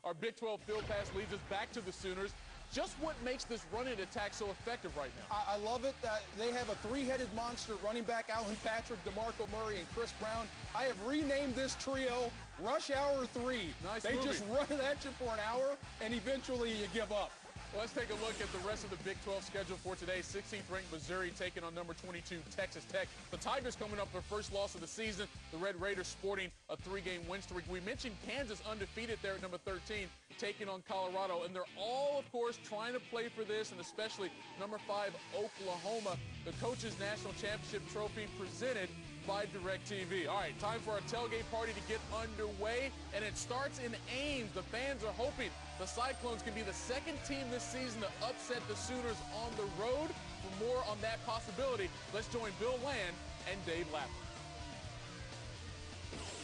Our Big 12 field pass leads us back to the Sooners. Just what makes this running attack so effective right now? I love it that they have a three-headed monster running back, Alan Patrick, DeMarcus Murray, and Chris Brown. I have renamed this trio Rush Hour 3. Nice They movie. just run it at you for an hour, and eventually you give up. Well, let's take a look at the rest of the Big 12 schedule for today. 16th ranked Missouri taking on number 22 Texas Tech. The Tigers coming up their first loss of the season. The Red Raiders sporting a 3-game win streak. We mentioned Kansas undefeated there at number 13 taking on Colorado. And they're all, of course, trying to play for this, and especially number 5 Oklahoma. The Coaches National Championship Trophy presented by DirecTV. All right, time for our tailgate party to get underway, and it starts in Ames. The fans are hoping the Cyclones can be the second team this season to upset the Sooners on the road. For more on that possibility, let's join Bill Land and Dave Lapper.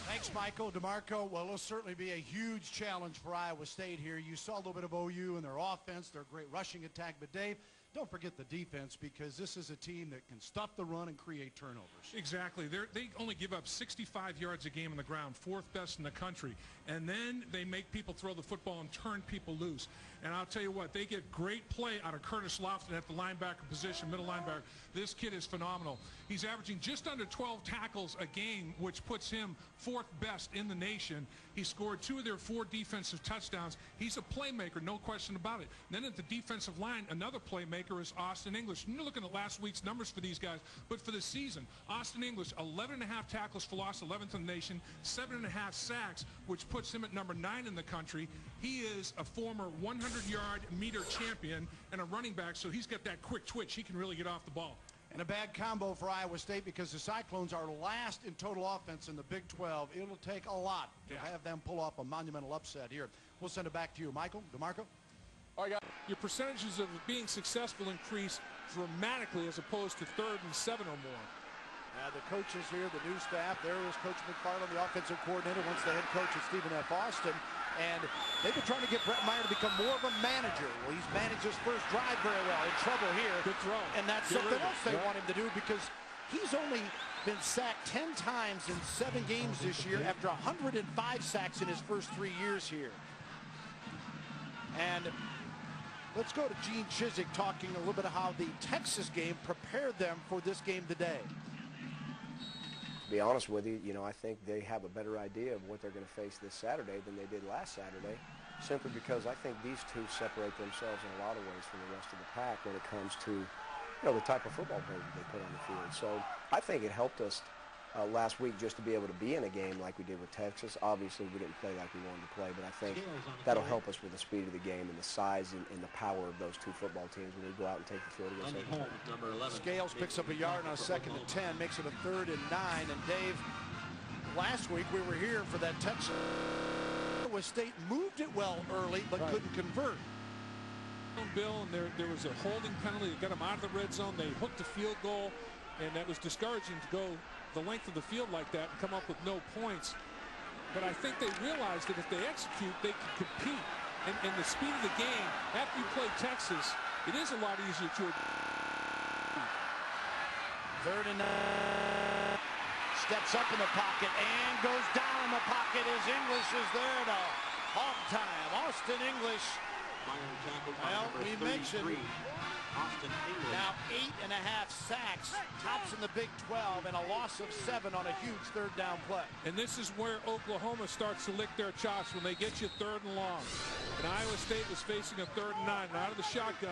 Thanks, Michael. DeMarco, well, it'll certainly be a huge challenge for Iowa State here. You saw a little bit of OU in their offense, their great rushing attack, but Dave, don't forget the defense, because this is a team that can stop the run and create turnovers. Exactly. They only give up 65 yards a game on the ground, 4th best in the country. And then they make people throw the football and turn people loose. And I'll tell you what, they get great play out of Curtis Lofton at the linebacker position, middle linebacker. This kid is phenomenal. He's averaging just under 12 tackles a game, which puts him 4th best in the nation. He scored 2 of their 4 defensive touchdowns. He's a playmaker, no question about it. And then at the defensive line, another playmaker is Auston English. And you're looking at last week's numbers for these guys, but for the season, Auston English, 11.5 tackles for loss, 11th in the nation, 7.5 sacks, which puts him at number 9 in the country. He is a former 100-yard meter champion and a running back, so he's got that quick twitch. He can really get off the ball. And a bad combo for Iowa State, because the Cyclones are last in total offense in the Big 12. It'll take a lot to have them pull off a monumental upset here. We'll send it back to you, Michael. DeMarco? All right, guys. Your percentages of being successful increase dramatically as opposed to 3rd and 7 or more. The coaches here, the new staff. There is Coach McFarland, the offensive coordinator, once the head coach is Stephen F. Austin. And they've been trying to get Brett Meyer to become more of a manager. Well, he's managed his first drive very well. In trouble here. Good throw. And that's something else they want him to do, because he's only been sacked 10 times in 7 games this year after 105 sacks in his first 3 years here. And let's go to Gene Chizik talking a little bit of how the Texas game prepared them for this game today. To be honest with you, I think they have a better idea of what they're going to face this Saturday than they did last Saturday, simply because I think these two separate themselves in a lot of ways from the rest of the pack when it comes to, the type of football play that they put on the field. So I think it helped us last week just to be able to be in a game like we did with Texas. Obviously, we didn't play like we wanted to play, but I think that'll help us with the speed of the game and the size and the power of those two football teams when we go out and take the field against Oklahoma. Scales picks up a yard on a 2nd and 10, makes it a 3rd and 9. And Dave, last week we were here for that Texas. Iowa State moved it well early, but couldn't convert. Bill, and there was a holding penalty that got them out of the red zone. They hooked a field goal, and that was discouraging to go the length of the field like that and come up with no points. But I think they realized that if they execute, they can compete. And the speed of the game, after you play Texas, it is a lot easier to. 3rd and 9. Steps up in the pocket and goes down in the pocket as English is there to hog time. Auston English. Well, we mentioned Auston English. now 8.5 sacks, tops in the Big 12, and a loss of 7 on a huge 3rd down play. And this is where Oklahoma starts to lick their chops, when they get you 3rd and long. And Iowa State was facing a 3rd and 9. And out of the shotgun,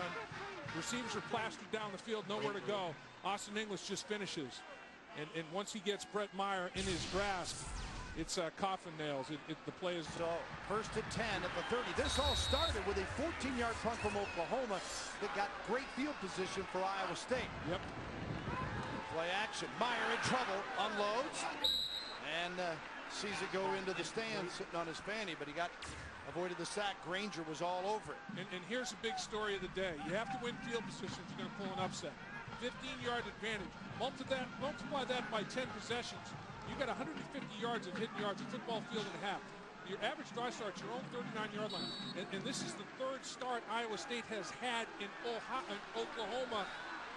receivers are plastered down the field, nowhere to go. Auston English just finishes. And once he gets Brett Meyer in his grasp, it's coffin nails. The play is. So 1st and 10 at the 30. This all started with a 14-yard punt from Oklahoma that got great field position for Iowa State. Yep. Play action. Meyer in trouble. Unloads. And sees it go into the stands sitting on his fanny, but he avoided the sack. Granger was all over it. And here's a big story of the day. You have to win field position if you're going to pull an upset. 15-yard advantage. Multiply that by 10 possessions. You got 150 yards of hidden yards, a football field and a half. Your average drive starts your own 39-yard line. And this is the 3rd start Iowa State has had in Oklahoma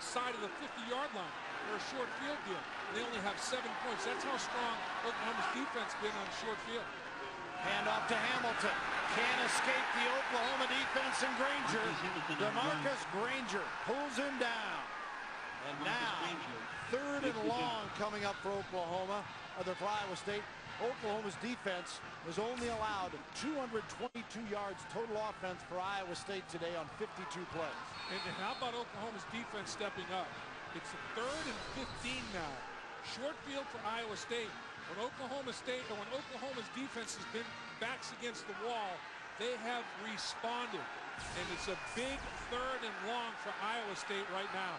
side of the 50-yard line for a short field deal. They only have 7 points. That's how strong Oklahoma's defense been on short field. Hand off to Hamilton. Can't escape the Oklahoma defense and Granger. DeMarcus Granger pulls him down. And now, 3rd and long coming up for Oklahoma, for Iowa State. Oklahoma's defense has only allowed 222 yards total offense for Iowa State today on 52 plays. And how about Oklahoma's defense stepping up? It's 3rd and 15 now. Short field for Iowa State. When Oklahoma's defense has been backs against the wall, they have responded. And it's a big 3rd and long for Iowa State right now.